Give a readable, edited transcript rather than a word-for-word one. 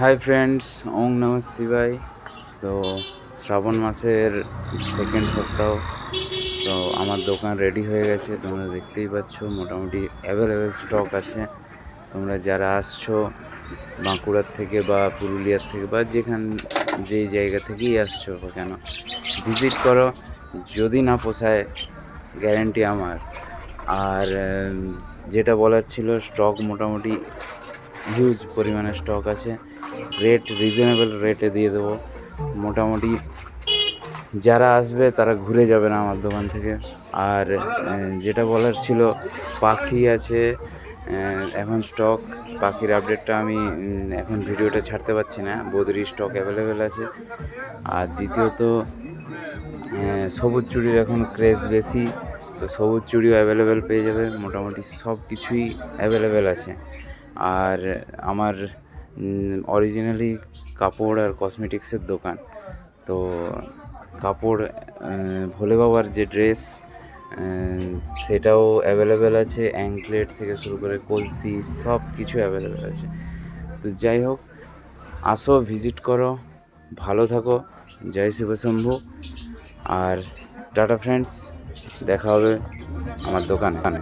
Hi friends, ওং নমঃ শিবায়। তো শ্রাবণ মাসের সেকেন্ড সপ্তাহ। তো আমার দোকান রেডি হয়ে গেছে, তোমরা দেখতেই পাচ্ছ। মোটামুটি অ্যাভেলেবেল স্টক আছে। তোমরা যারা আসছো বাঁকুড়ার থেকে বা পুরুলিয়ার থেকে বা যেই জায়গা থেকেই আসছো বা কেন, ভিজিট করো। যদি না পোষায়, গ্যারেন্টি আমার। আর যেটা বলার ছিল, স্টক মোটামুটি হিউজ পরিমাণে স্টক আছে। রেট রিজনেবল রেটে দিয়ে দেবো। মোটামুটি যারা আসবে তারা ঘুরে যাবে না আমার দোকান থেকে। আর যেটা বলার ছিল, পাখি আছে এখন স্টক। পাখির আপডেটটা আমি এখন ভিডিওটা ছাড়তে পারছি না। বদ্রি স্টক অ্যাভেলেবেল আছে। আর দ্বিতীয়ত, সবুজ চুড়ির এখন ক্রেজ বেশি, তো সবুজ চুড়িও অ্যাভেলেবেল পেয়ে যাবে। মোটামুটি সব কিছুই অ্যাভেলেবেল আছে। আর আমার অরিজিনালি কাপড় আর কসমেটিক্সের দোকান। তো কাপড়, ভোলে বাবার যে ড্রেস, সেটাও অ্যাভেলেবেল আছে। অ্যাঙ্কলেট থেকে শুরু করে কলসি সব কিছু অ্যাভেলেবেল আছে। তো যাই হোক, আসো, ভিজিট করো, ভালো থাকো। জয় শিবশম্ভু। আর টাটা ফ্রেন্ডস, দেখা হবে আমার দোকানে।